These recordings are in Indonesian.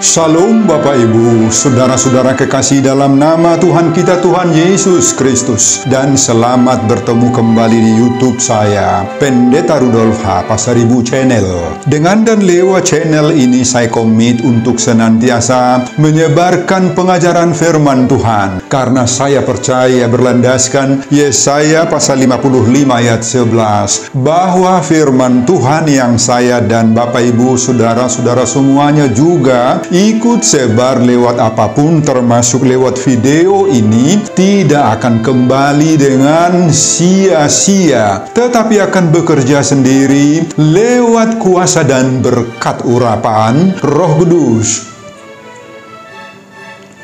Shalom Bapak Ibu, saudara-saudara kekasih dalam nama Tuhan kita Tuhan Yesus Kristus. Dan selamat bertemu kembali di YouTube saya, Pendeta Rudolf H. Pasaribu Channel. Dengan dan lewat channel ini saya komit untuk senantiasa menyebarkan pengajaran firman Tuhan. Karena saya percaya berlandaskan Yesaya pasal 55 ayat 11, bahwa firman Tuhan yang saya dan Bapak Ibu, saudara-saudara semuanya juga ikut sebar lewat apapun, termasuk lewat video ini, tidak akan kembali dengan sia-sia, tetapi akan bekerja sendiri lewat kuasa dan berkat urapan Roh Kudus.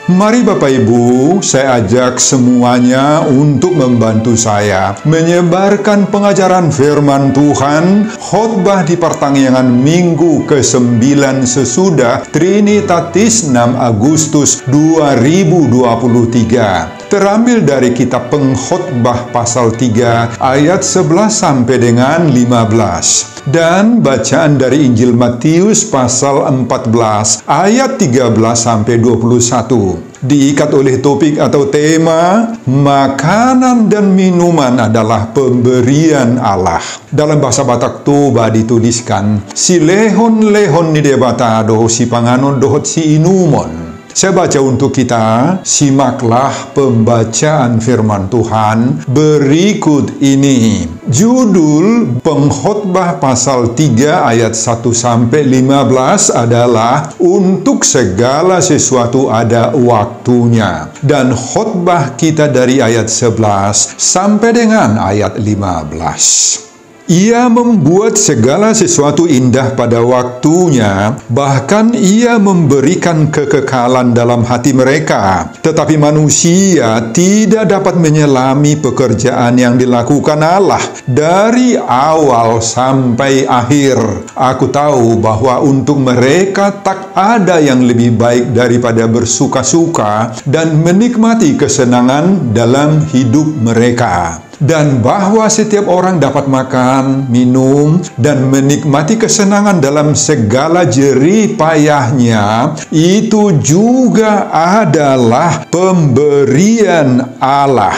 Mari Bapak Ibu, saya ajak semuanya untuk membantu saya menyebarkan pengajaran firman Tuhan, khotbah di pertanggungan minggu ke-9 sesudah Trinitatis 6 Agustus 2023. Terambil dari kitab Pengkhotbah pasal 3 ayat 11 sampai dengan 15. Dan bacaan dari Injil Matius pasal 14 ayat 13 sampai 21. Diikat oleh topik atau tema, makanan dan minuman adalah pemberian Allah. Dalam bahasa Batak Toba dituliskan, si lehon-lehon ni debata doho si panganon dohot si inumon. Saya baca untuk kita, simaklah pembacaan firman Tuhan berikut ini. Judul Pengkhotbah pasal 3 ayat 1 sampai 15 adalah untuk segala sesuatu ada waktunya. Dan khotbah kita dari ayat 11 sampai dengan ayat 15. Ia membuat segala sesuatu indah pada waktunya, bahkan ia memberikan kekekalan dalam hati mereka. Tetapi manusia tidak dapat menyelami pekerjaan yang dilakukan Allah dari awal sampai akhir. Aku tahu bahwa untuk mereka tak ada yang lebih baik daripada bersuka-suka dan menikmati kesenangan dalam hidup mereka. Dan bahwa setiap orang dapat makan, minum, dan menikmati kesenangan dalam segala jerih payahnya, itu juga adalah pemberian Allah.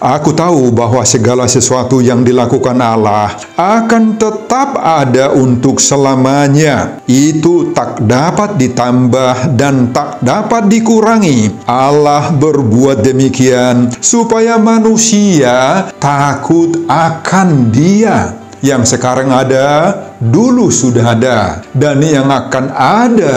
Aku tahu bahwa segala sesuatu yang dilakukan Allah akan tetap ada untuk selamanya. Itu tak dapat ditambah dan tak dapat dikurangi. Allah berbuat demikian supaya manusia takut akan Dia. Yang sekarang ada, dulu sudah ada, dan yang akan ada,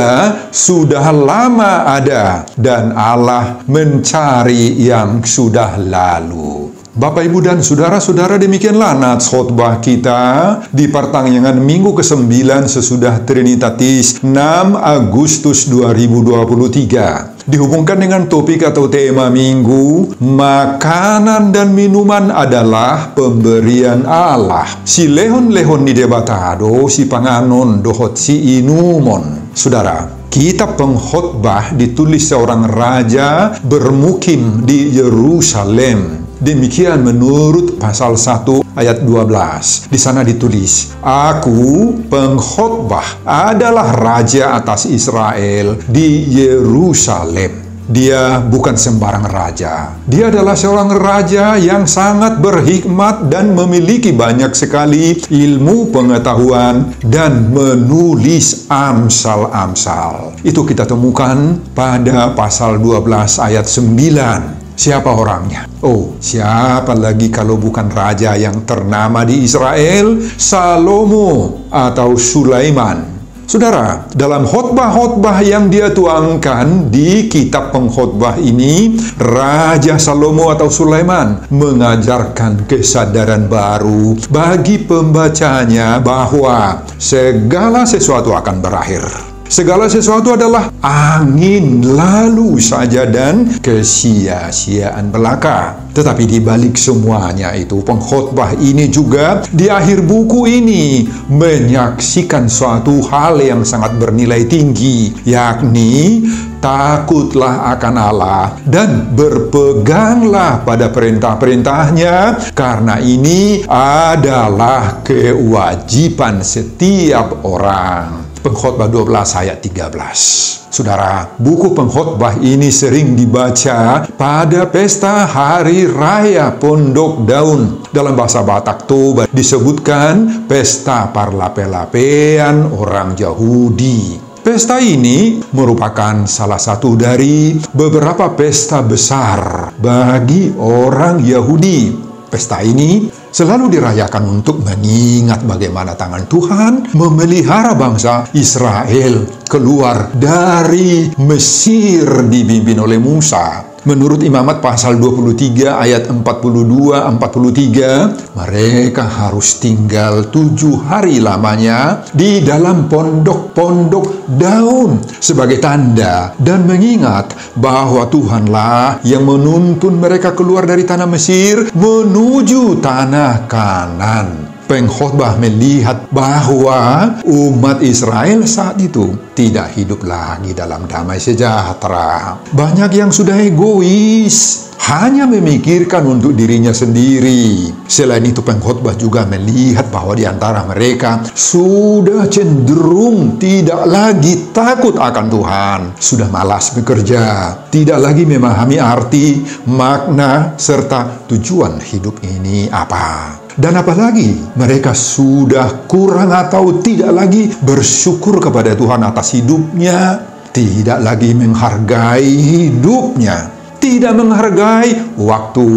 sudah lama ada, dan Allah mencari yang sudah lalu. Bapak, Ibu, dan saudara-saudara, demikianlah nats khotbah kita di pertanggungan minggu ke-9 sesudah Trinitatis 6 Agustus 2023. Dihubungkan dengan topik atau tema minggu, makanan dan minuman adalah pemberian Allah. Si lehon-lehon ni debatado, si panganon dohot si inumon. Saudara, kitab Pengkhotbah ditulis seorang raja bermukim di Yerusalem. Demikian menurut pasal 1 ayat 12. Di sana ditulis, aku pengkhotbah adalah raja atas Israel di Yerusalem. Dia bukan sembarang raja. Dia adalah seorang raja yang sangat berhikmat dan memiliki banyak sekali ilmu pengetahuan dan menulis amsal-amsal. Itu kita temukan pada pasal 12 ayat 9. Siapa orangnya? Oh, siapa lagi kalau bukan raja yang ternama di Israel, Salomo atau Sulaiman. Saudara, dalam khotbah-khotbah yang dia tuangkan di kitab Pengkhotbah ini, Raja Salomo atau Sulaiman mengajarkan kesadaran baru bagi pembacanya bahwa segala sesuatu akan berakhir. Segala sesuatu adalah angin lalu saja dan kesia-siaan belaka. Tetapi di balik semuanya itu, pengkhotbah ini juga di akhir buku ini menyaksikan suatu hal yang sangat bernilai tinggi, yakni takutlah akan Allah dan berpeganglah pada perintah-perintahnya, karena ini adalah kewajiban setiap orang. Pengkhotbah 12 ayat 13. Saudara, buku Pengkhotbah ini sering dibaca pada pesta Hari Raya Pondok Daun. Dalam bahasa Batak Toba disebutkan pesta parlape-lapean orang Yahudi. Pesta ini merupakan salah satu dari beberapa pesta besar bagi orang Yahudi. Pesta ini selalu dirayakan untuk mengingat bagaimana tangan Tuhan memelihara bangsa Israel keluar dari Mesir dipimpin oleh Musa. Menurut Imamat pasal 23 ayat 42-43, mereka harus tinggal 7 hari lamanya di dalam pondok-pondok daun sebagai tanda dan mengingat bahwa Tuhanlah yang menuntun mereka keluar dari tanah Mesir menuju tanah Kanan. Pengkhotbah melihat bahwa umat Israel saat itu tidak hidup lagi dalam damai sejahtera. Banyak yang sudah egois, hanya memikirkan untuk dirinya sendiri. Selain itu, pengkhotbah juga melihat bahwa di antara mereka sudah cenderung tidak lagi takut akan Tuhan, sudah malas bekerja, tidak lagi memahami arti, makna, serta tujuan hidup ini apa. Dan apalagi mereka sudah kurang atau tidak lagi bersyukur kepada Tuhan atas hidupnya, tidak lagi menghargai hidupnya, tidak menghargai waktu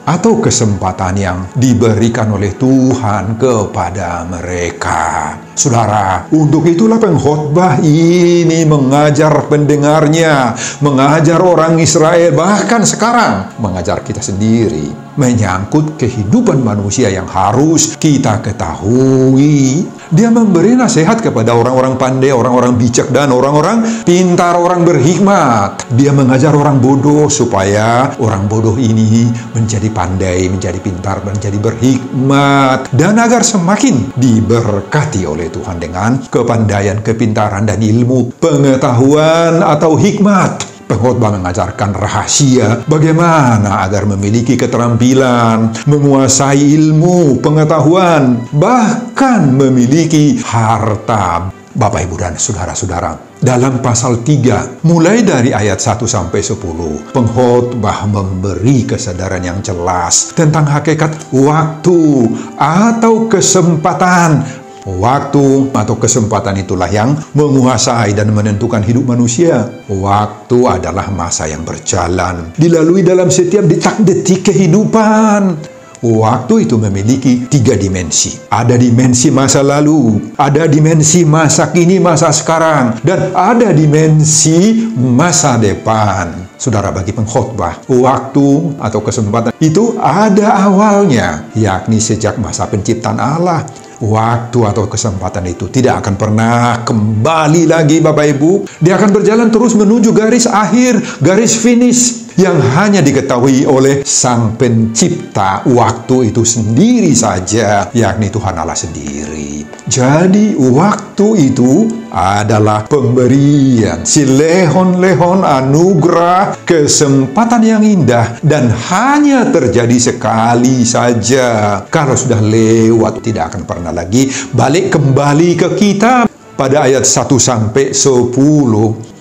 atau kesempatan yang diberikan oleh Tuhan kepada mereka. Saudara, untuk itulah pengkhotbah ini mengajar pendengarnya, mengajar orang Israel, bahkan sekarang mengajar kita sendiri, menyangkut kehidupan manusia yang harus kita ketahui. Dia memberi nasihat kepada orang-orang pandai, orang-orang bijak, dan orang-orang pintar, orang berhikmat. Dia mengajar orang bodoh supaya orang bodoh ini menjadi pandai, menjadi pintar, menjadi berhikmat, dan agar semakin diberkati oleh Tuhan dengan kepandaian, kepintaran, dan ilmu, pengetahuan atau hikmat. Pengkhotbah mengajarkan rahasia bagaimana agar memiliki keterampilan, menguasai ilmu, pengetahuan, bahkan memiliki harta. Bapak, Ibu, dan saudara-saudara, dalam pasal 3, mulai dari ayat 1-10, pengkhotbah memberi kesadaran yang jelas tentang hakikat waktu atau kesempatan. Waktu atau kesempatan itulah yang menguasai dan menentukan hidup manusia. Waktu adalah masa yang berjalan, dilalui dalam setiap detik kehidupan. Waktu itu memiliki 3 dimensi. Ada dimensi masa lalu, ada dimensi masa kini, masa sekarang, dan ada dimensi masa depan. Saudara, bagi pengkhotbah, waktu atau kesempatan itu ada awalnya, yakni sejak masa penciptaan Allah. Waktu atau kesempatan itu tidak akan pernah kembali lagi, Bapak Ibu. Dia akan berjalan terus menuju garis akhir, garis finish, yang hanya diketahui oleh Sang Pencipta waktu itu sendiri saja, yakni Tuhan Allah sendiri. Jadi waktu itu adalah pemberian, si lehon-lehon anugerah, kesempatan yang indah, dan hanya terjadi sekali saja. Kalau sudah lewat, tidak akan pernah lagi balik kembali ke kita. Pada ayat 1-10,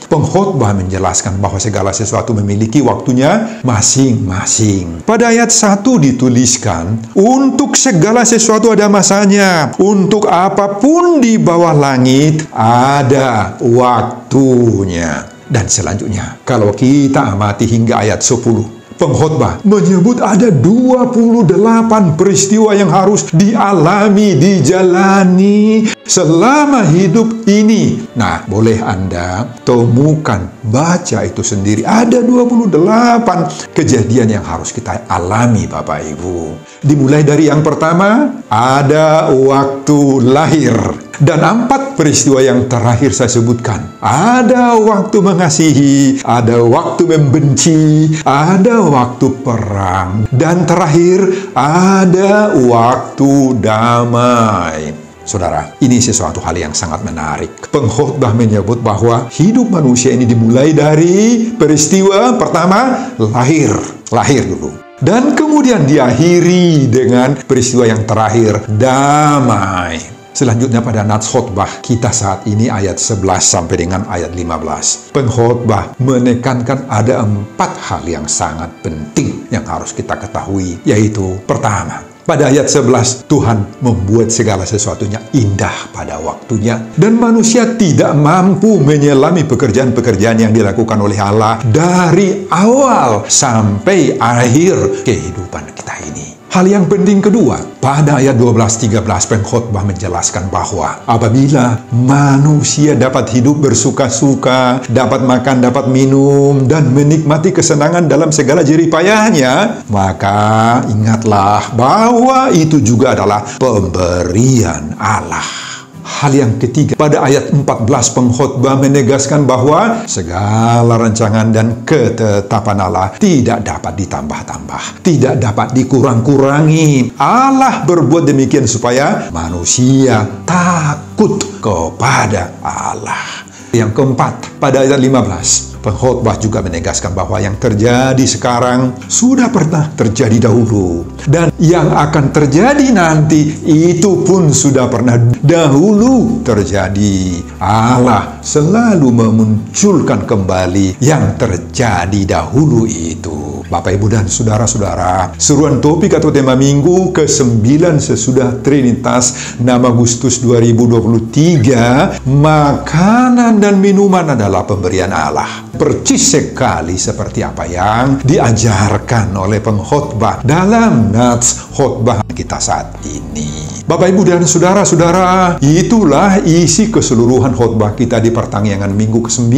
pengkhotbah menjelaskan bahwa segala sesuatu memiliki waktunya masing-masing. Pada ayat 1 dituliskan, untuk segala sesuatu ada masanya, untuk apapun di bawah langit ada waktunya. Dan selanjutnya, kalau kita amati hingga ayat 10, pengkhotbah menyebut ada 28 peristiwa yang harus dialami, dijalani selama hidup ini. Nah, boleh Anda temukan, baca itu sendiri. Ada 28 kejadian yang harus kita alami, Bapak Ibu. Dimulai dari yang pertama, ada waktu lahir. Dan 4 peristiwa yang terakhir saya sebutkan. Ada waktu mengasihi, ada waktu membenci, ada waktu perang, dan terakhir ada waktu damai. Saudara, ini sesuatu hal yang sangat menarik. Pengkhotbah menyebut bahwa hidup manusia ini dimulai dari peristiwa pertama, lahir dulu. Dan kemudian diakhiri dengan peristiwa yang terakhir, damai. Selanjutnya pada nats khotbah kita saat ini ayat 11 sampai dengan ayat 15. Pengkhotbah menekankan ada 4 hal yang sangat penting yang harus kita ketahui, yaitu pertama, pada ayat 11, Tuhan membuat segala sesuatunya indah pada waktunya. Dan manusia tidak mampu menyelami pekerjaan-pekerjaan yang dilakukan oleh Allah dari awal sampai akhir kehidupan kita ini. Hal yang penting kedua, pada ayat 12-13 pengkhotbah menjelaskan bahwa apabila manusia dapat hidup bersuka-suka, dapat makan, dapat minum, dan menikmati kesenangan dalam segala jerih payahnya, maka ingatlah bahwa itu juga adalah pemberian Allah. Hal yang ketiga, pada ayat 14 pengkhotbah menegaskan bahwa segala rancangan dan ketetapan Allah tidak dapat ditambah-tambah, tidak dapat dikurang-kurangi. Allah berbuat demikian supaya manusia takut kepada Allah. Yang keempat, pada ayat 15, pengkhotbah juga menegaskan bahwa yang terjadi sekarang sudah pernah terjadi dahulu. Dan yang akan terjadi nanti itu pun sudah pernah dahulu terjadi. Allah selalu memunculkan kembali yang terjadi dahulu itu. Bapak, Ibu, dan Saudara-saudara, seruan topik atau tema minggu ke-9 sesudah Trinitas 6 Agustus 2023, makanan dan minuman adalah pemberian Allah. Percis sekali seperti apa yang diajarkan oleh pengkhotbah dalam nats khotbah kita saat ini. Bapak, Ibu, dan Saudara-saudara, itulah isi keseluruhan khotbah kita di pertanggungan minggu ke-9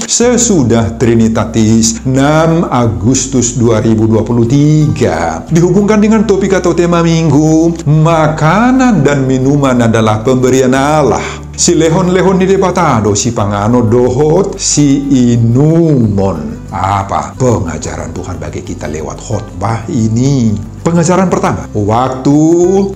sesudah Trinitatis 6 Agustus 2023. Dihubungkan dengan topik atau tema minggu, makanan dan minuman adalah pemberian Allah. Si lehon-lehon di debatado, si pangano dohot, si inumon. Apa pengajaran Tuhan bagi kita lewat khotbah ini? Pengajaran pertama, waktu,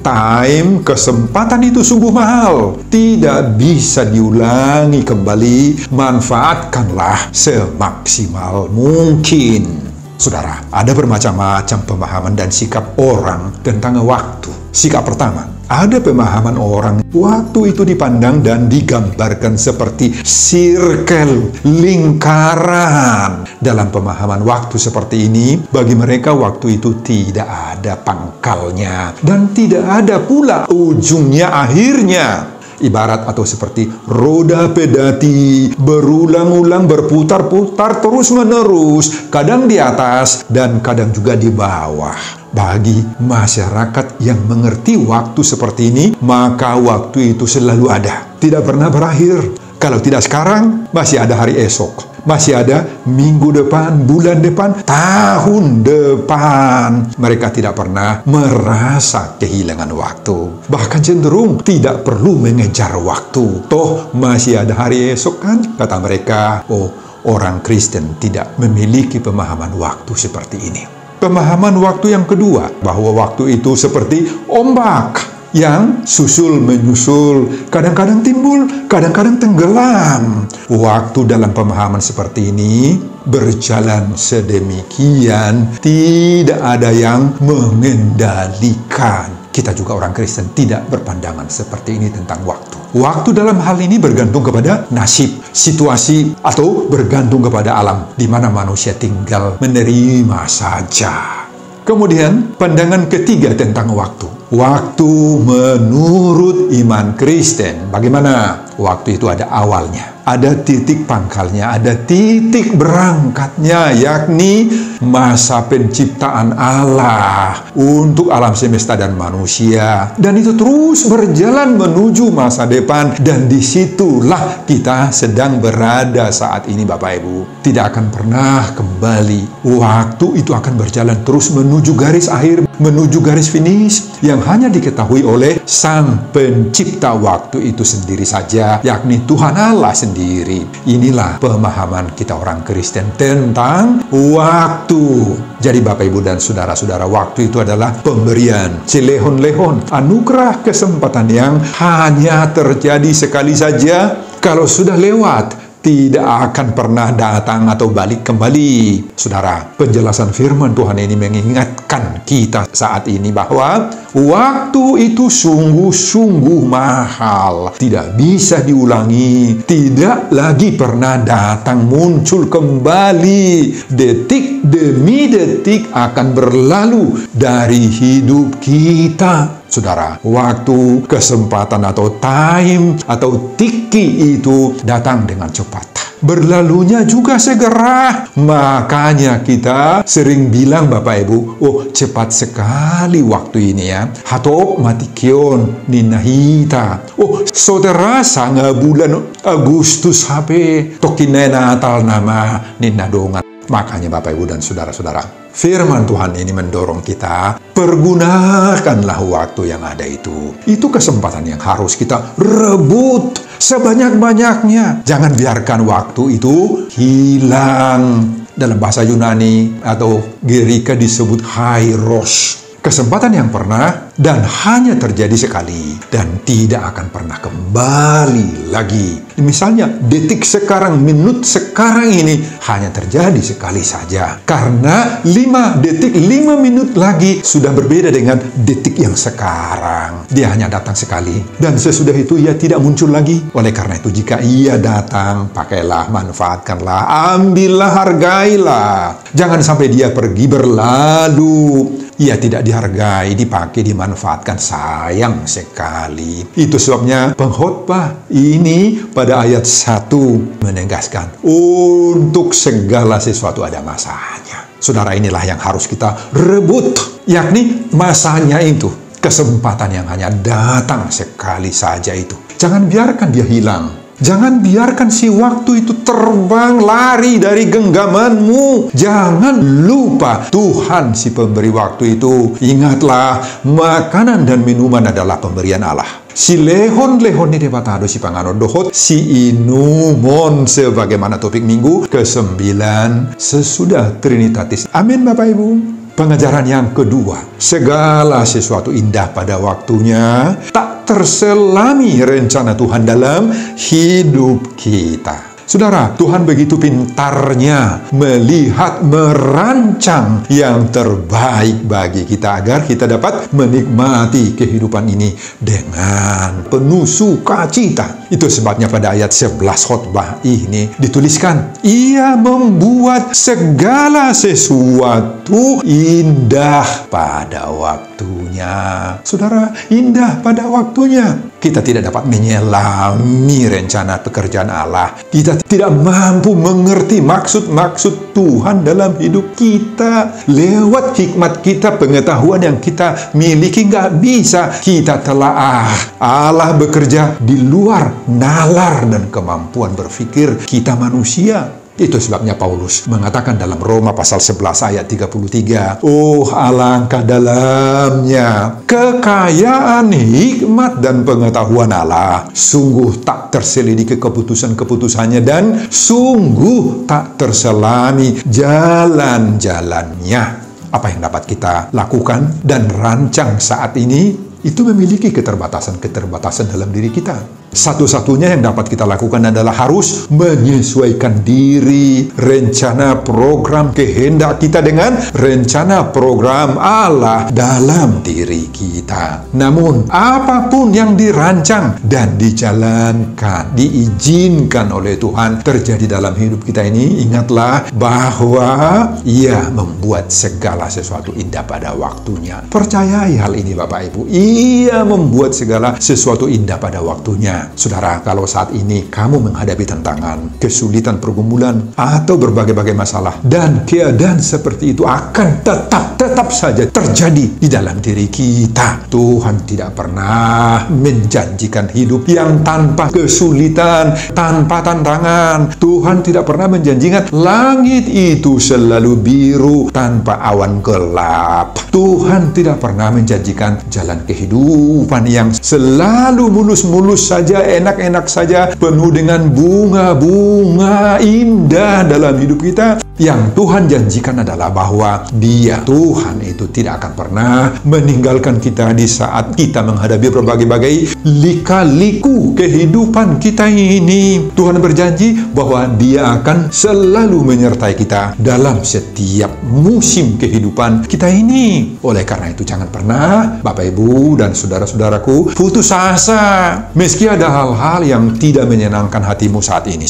time, kesempatan itu sungguh mahal. Tidak bisa diulangi kembali. Manfaatkanlah semaksimal mungkin. Saudara, ada bermacam-macam pemahaman dan sikap orang tentang waktu. Sikap pertama, ada pemahaman orang waktu itu dipandang dan digambarkan seperti circle, lingkaran. Dalam pemahaman waktu seperti ini, bagi mereka waktu itu tidak ada pangkalnya dan tidak ada pula ujungnya, akhirnya. Ibarat atau seperti roda pedati berulang-ulang berputar-putar terus-menerus, kadang di atas dan kadang juga di bawah. Bagi masyarakat yang mengerti waktu seperti ini, maka waktu itu selalu ada, tidak pernah berakhir. Kalau tidak sekarang, masih ada hari esok. Masih ada minggu depan, bulan depan, tahun depan. Mereka tidak pernah merasa kehilangan waktu. Bahkan cenderung tidak perlu mengejar waktu. Toh masih ada hari esok kan? Kata mereka, oh, orang Kristen tidak memiliki pemahaman waktu seperti ini. Pemahaman waktu yang kedua, bahwa waktu itu seperti ombak yang susul menyusul, kadang-kadang timbul, kadang-kadang tenggelam. Waktu dalam pemahaman seperti ini berjalan sedemikian, tidak ada yang mengendalikan. Kita juga orang Kristen tidak berpandangan seperti ini tentang waktu. Waktu dalam hal ini bergantung kepada nasib, situasi, atau bergantung kepada alam, di mana manusia tinggal menerima saja. Kemudian, pandangan ketiga tentang waktu. Waktu menurut iman Kristen, bagaimana? Waktu itu ada awalnya, ada titik pangkalnya, ada titik berangkatnya, yakni masa penciptaan Allah untuk alam semesta dan manusia. Dan itu terus berjalan menuju masa depan, dan disitulah kita sedang berada saat ini, Bapak Ibu. Tidak akan pernah kembali. Waktu itu akan berjalan terus menuju garis akhir, menuju garis finish, yang hanya diketahui oleh Sang Pencipta waktu itu sendiri saja, yakni Tuhan Allah sendiri. Inilah pemahaman kita orang Kristen tentang waktu. Jadi Bapak, Ibu, dan Saudara-saudara, waktu itu adalah pemberian, cilehon-lehon, anugerah kesempatan yang hanya terjadi sekali saja. Kalau sudah lewat, tidak akan pernah datang atau balik kembali. Saudara, penjelasan firman Tuhan ini mengingatkan kita saat ini bahwa waktu itu sungguh-sungguh mahal, tidak bisa diulangi, tidak lagi pernah datang muncul kembali. Detik demi detik akan berlalu dari hidup kita. Saudara, waktu, kesempatan atau time atau tiki itu datang dengan cepat. Berlalunya juga segera. Makanya kita sering bilang Bapak Ibu, oh cepat sekali waktu ini ya. Hatop matikion ninahita. Oh saudara sanga bulan Agustus HP tokinai Natal nama ninadongan. Makanya Bapak Ibu dan saudara-saudara, firman Tuhan ini mendorong kita, pergunakanlah waktu yang ada itu. Itu kesempatan yang harus kita rebut sebanyak-banyaknya. Jangan biarkan waktu itu hilang. Dalam bahasa Yunani atau Gerika disebut kairos. Kesempatan yang pernah dan hanya terjadi sekali dan tidak akan pernah kembali lagi. Misalnya detik sekarang, minut sekarang ini hanya terjadi sekali saja. Karena 5 detik, 5 minut lagi sudah berbeda dengan detik yang sekarang. Dia hanya datang sekali dan sesudah itu ia tidak muncul lagi. Oleh karena itu jika ia datang, pakailah, manfaatkanlah, ambillah, hargailah. Jangan sampai dia pergi berlalu. Ia tidak dihargai, dipakai, dimanfaatkan, sayang sekali. Itu sebabnya pengkhotbah ini pada ayat 1 menegaskan, untuk segala sesuatu ada masanya. Saudara, inilah yang harus kita rebut, yakni masanya itu. Kesempatan yang hanya datang sekali saja itu. Jangan biarkan dia hilang. Jangan biarkan si waktu itu terbang lari dari genggamanmu. Jangan lupa Tuhan si pemberi waktu itu. Ingatlah, makanan dan minuman adalah pemberian Allah. Si lehon-lehon ini patado si pangano dohot si inumon, sebagaimana topik minggu ke-9 sesudah Trinitatis. Amin Bapak Ibu. Pengajaran yang kedua, segala sesuatu indah pada waktunya, tak terselami rencana Tuhan dalam hidup kita. Saudara, Tuhan begitu pintarnya melihat, merancang yang terbaik bagi kita agar kita dapat menikmati kehidupan ini dengan penuh sukacita. Itu sebabnya pada ayat 11 khotbah ini dituliskan, ia membuat segala sesuatu indah pada waktunya. Saudara, indah pada waktunya. Kita tidak dapat menyelami rencana pekerjaan Allah. Kita tidak mampu mengerti maksud-maksud Tuhan dalam hidup kita. Lewat hikmat kita, pengetahuan yang kita miliki, nggak bisa kita telaah. Allah bekerja di luar nalar dan kemampuan berpikir kita manusia. Itu sebabnya Paulus mengatakan dalam Roma pasal 11 ayat 33, oh alangkah dalamnya kekayaan hikmat dan pengetahuan Allah, sungguh tak terselidiki keputusan-keputusannya dan sungguh tak terselami jalan-jalannya. Apa yang dapat kita lakukan dan rancang saat ini itu memiliki keterbatasan-keterbatasan dalam diri kita. Satu-satunya yang dapat kita lakukan adalah harus menyesuaikan diri, rencana program kehendak kita dengan rencana program Allah dalam diri kita. Namun, apapun yang dirancang dan dijalankan, diizinkan oleh Tuhan terjadi dalam hidup kita ini, ingatlah bahwa Ia membuat segala sesuatu indah pada waktunya. Percayai hal ini Bapak Ibu, Ia membuat segala sesuatu indah pada waktunya. Saudara, kalau saat ini kamu menghadapi tantangan, kesulitan, pergumulan, atau berbagai-bagai masalah, dan keadaan seperti itu akan tetap saja terjadi di dalam diri kita. Tuhan tidak pernah menjanjikan hidup yang tanpa kesulitan, tanpa tantangan. Tuhan tidak pernah menjanjikan langit itu selalu biru tanpa awan gelap. Tuhan tidak pernah menjanjikan jalan kehidupan yang selalu mulus-mulus saja saja, enak-enak saja, penuh dengan bunga-bunga indah dalam hidup kita. Yang Tuhan janjikan adalah bahwa Dia, Tuhan itu tidak akan pernah meninggalkan kita di saat kita menghadapi berbagai-bagai lika-liku kehidupan kita ini. Tuhan berjanji bahwa Dia akan selalu menyertai kita dalam setiap musim kehidupan kita ini. Oleh karena itu, jangan pernah Bapak Ibu dan saudara-saudaraku putus asa. Meski ada hal-hal yang tidak menyenangkan hatimu saat ini,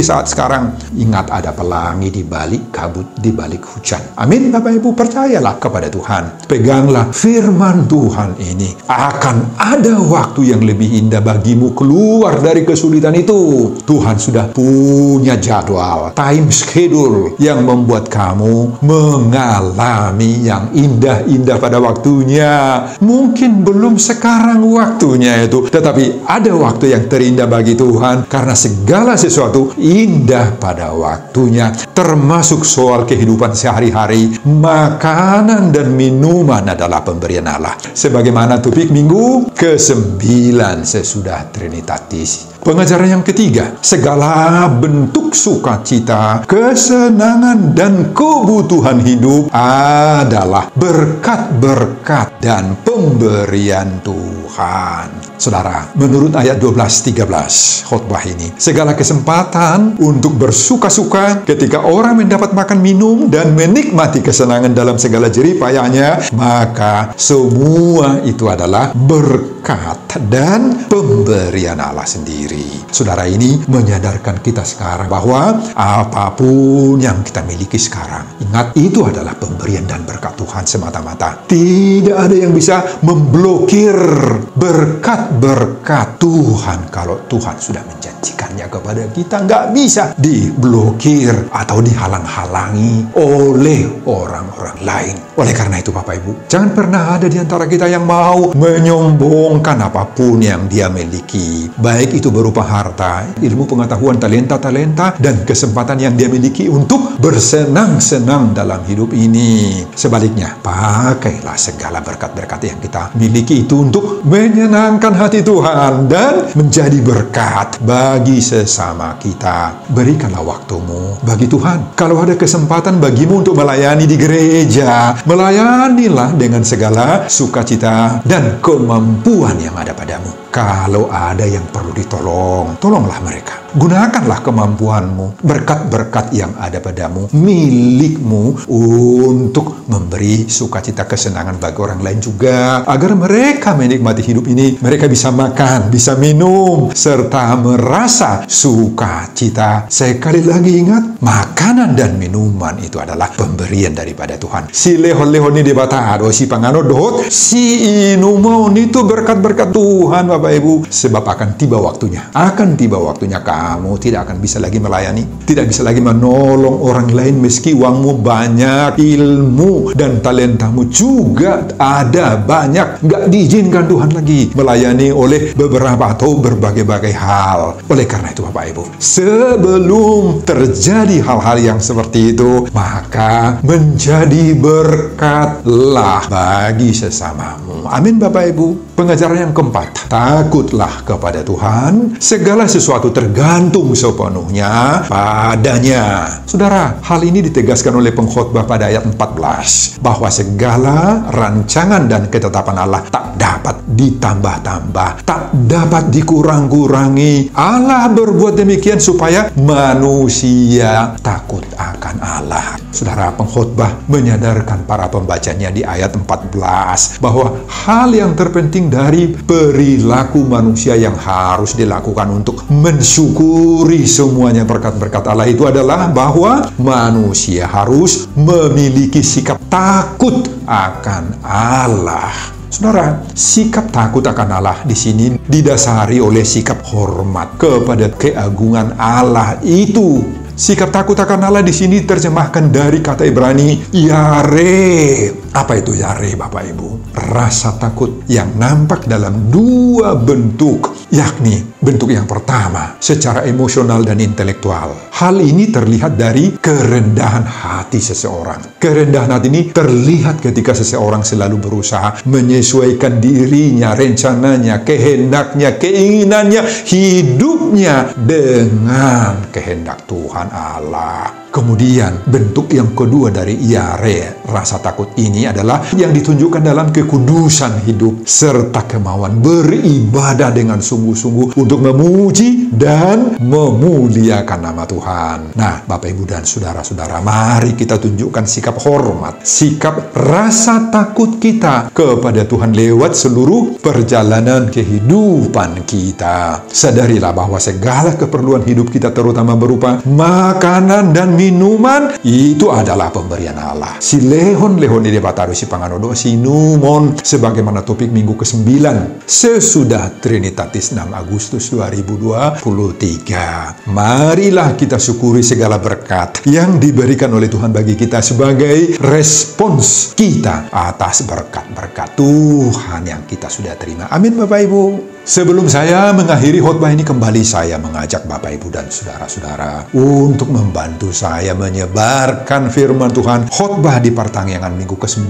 saat sekarang, ingat ada pelangi di balik kabut, di balik hujan. Amin Bapak Ibu, percayalah kepada Tuhan. Peganglah firman Tuhan ini. Akan ada waktu yang lebih indah bagimu keluar dari kesulitan itu. Tuhan sudah punya jadwal, time schedule yang membuat kamu mengalami yang indah-indah pada waktunya. Mungkin belum sekarang waktunya itu, tetapi ada waktu yang terindah bagi Tuhan, karena segala sesuatu indah pada waktunya, termasuk soal kehidupan sehari-hari. Makanan dan minuman adalah pemberian Allah. Sebagaimana topik minggu ke-9 sesudah Trinitatis. Pengajaran yang ketiga, segala bentuk sukacita, kesenangan, dan kebutuhan hidup adalah berkat-berkat dan pemberian Tuhan. Saudara, menurut ayat 12-13 khotbah ini, segala kesempatan untuk bersuka-suka ketika orang mendapat makan minum dan menikmati kesenangan dalam segala jerih payahnya, maka semua itu adalah berkat dan pemberian Allah sendiri. Saudara, ini menyadarkan kita sekarang bahwa apapun yang kita miliki sekarang, ingat, itu adalah pemberian dan berkat Tuhan semata-mata. Tidak ada yang bisa memblokir berkat-berkat Tuhan. Kalau Tuhan sudah menjanjikannya kepada kita, nggak bisa diblokir atau dihalang-halangi oleh orang-orang lain. Oleh karena itu Bapak Ibu, jangan pernah ada di antara kita yang mau menyombongkan apapun yang dia miliki, baik itu berupa harta, ilmu pengetahuan, talenta-talenta, dan kesempatan yang dia miliki untuk bersenang-senang dalam hidup ini. Sebaliknya, pakailah segala berkat-berkat yang kita miliki itu untuk menyenangkan hati Tuhan dan menjadi berkat bagi sesama kita. Berikanlah waktumu bagi Tuhan. Kalau ada kesempatan bagimu untuk melayani di gereja, melayanilah dengan segala sukacita dan kemampuan yang ada padamu. Kalau ada yang perlu ditolong, tolonglah mereka. Gunakanlah kemampuanmu, berkat-berkat yang ada padamu, milikmu, untuk memberi sukacita kesenangan bagi orang lain juga, agar mereka menikmati hidup ini. Mereka bisa makan, bisa minum, serta merasa sukacita. Sekali lagi ingat, makanan dan minuman itu adalah pemberian daripada Tuhan. Si lehon-lehon ini dibatado, si panganodot, si inumon itu berkat-berkat Tuhan Bapak Ibu. Sebab akan tiba waktunya, kamu tidak akan bisa lagi melayani, tidak bisa lagi menolong orang lain meski uangmu banyak, ilmu dan talentamu juga ada banyak. Nggak diizinkan Tuhan lagi melayani oleh beberapa atau berbagai-bagai hal. Oleh karena itu Bapak Ibu, sebelum terjadi hal-hal yang seperti itu, maka menjadi berkatlah bagi sesamamu. Amin Bapak Ibu. Pengajaran yang keempat, takutlah kepada Tuhan, segala sesuatu tergantung sepenuhnya padanya. Saudara, hal ini ditegaskan oleh pengkhotbah pada ayat 14, bahwa segala rancangan dan ketetapan Allah tak dapat ditambah-tambah, tak dapat dikurang-kurangi. Allah berbuat demikian supaya manusia takut akan Allah. Saudara, pengkhotbah menyadarkan para pembacanya di ayat 14 bahwa hal yang terpenting dari perilaku manusia yang harus dilakukan untuk mensyukuri semuanya berkat-berkat Allah itu adalah bahwa manusia harus memiliki sikap takut akan Allah. Saudara, sikap takut akan Allah di sini didasari oleh sikap hormat kepada keagungan Allah itu. Sikap takut akan Allah di sini terjemahkan dari kata Ibrani yare. Apa itu yare Bapak Ibu? Rasa takut yang nampak dalam dua bentuk, yakni Bentuk yang pertama, secara emosional dan intelektual. Hal ini terlihat dari kerendahan hati seseorang. Kerendahan hati ini terlihat ketika seseorang selalu berusaha menyesuaikan dirinya, rencananya, kehendaknya, keinginannya, hidupnya dengan kehendak Tuhan Allah. Kemudian bentuk yang kedua dari yare, rasa takut ini adalah yang ditunjukkan dalam kekudusan hidup serta kemauan beribadah dengan sungguh-sungguh untuk memuji dan memuliakan nama Tuhan. Nah, Bapak, Ibu, dan saudara-saudara, mari kita tunjukkan sikap hormat, sikap rasa takut kita kepada Tuhan lewat seluruh perjalanan kehidupan kita. Sadarilah bahwa segala keperluan hidup kita, terutama berupa makanan dan minuman, itu adalah pemberian Allah. Si lehon-lehon ide bataru si panganodo si numon, sebagaimana topik minggu ke-9 sesudah Trinitatis 6 Agustus 2023. Marilah kita syukuri segala berkat yang diberikan oleh Tuhan bagi kita sebagai respons kita atas berkat-berkat Tuhan yang kita sudah terima. Amin, Bapak Ibu. Sebelum saya mengakhiri khotbah ini, kembali saya mengajak Bapak, Ibu, dan saudara-saudara untuk membantu saya menyebarkan firman Tuhan. Khotbah di pertanggungan minggu ke-9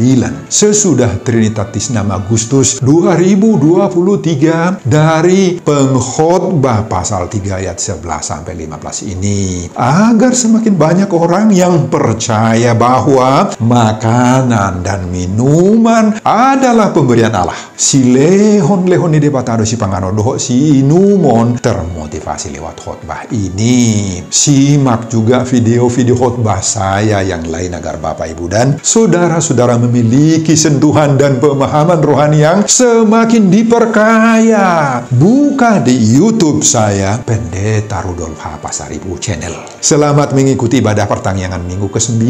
sesudah Trinitatis 6 Agustus 2023 dari Pengkhotbah pasal 3 ayat 11-15 ini, agar semakin banyak orang yang percaya bahwa makanan dan minuman adalah pemberian Allah. Si lehon-lehon ide batado si panganodoh si numon termotivasi lewat khotbah ini. Simak juga video-video khotbah saya yang lain agar Bapak, Ibu, dan saudara-saudara memiliki sentuhan dan pemahaman rohani yang semakin diperkaya. Buka di YouTube saya, Pendeta Rudolf H. Pasaribu Channel. Selamat mengikuti ibadah pertanggungan minggu ke-9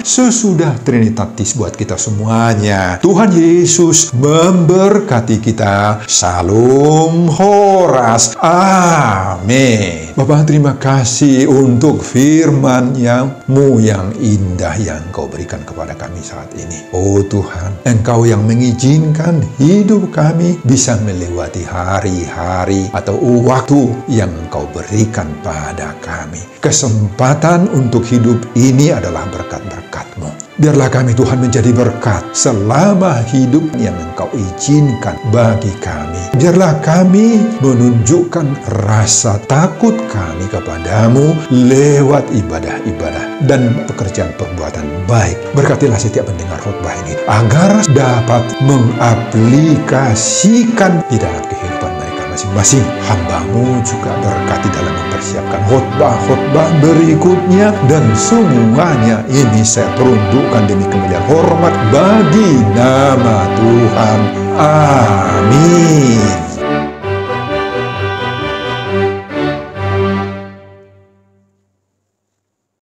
sesudah Trinitatis buat kita semuanya. Tuhan Yesus memberkati kita. Shalom Horas. Amin. Bapak, terima kasih untuk firman-Mu yang indah yang Kau berikan kepada kami saat ini. Oh Tuhan, Engkau yang mengizinkan hidup kami bisa melewati hari-hari atau waktu yang Engkau berikan pada kami. Kesempatan untuk hidup ini adalah berkat-berkat-Mu. Biarlah kami, Tuhan, menjadi berkat selama hidup yang Engkau izinkan bagi kami. Biarlah kami menunjukkan rasa takut kami kepadamu lewat ibadah-ibadah dan pekerjaan perbuatan baik. Berkatilah setiap pendengar khotbah ini agar dapat mengaplikasikan di dalam kehidupan mereka masing-masing. Hamba-Mu juga berkati dalam mempersiapkan khotbah-khotbah berikutnya, dan semuanya ini saya peruntukkan demi kemuliaan hormat bagi nama Tuhan. Amin.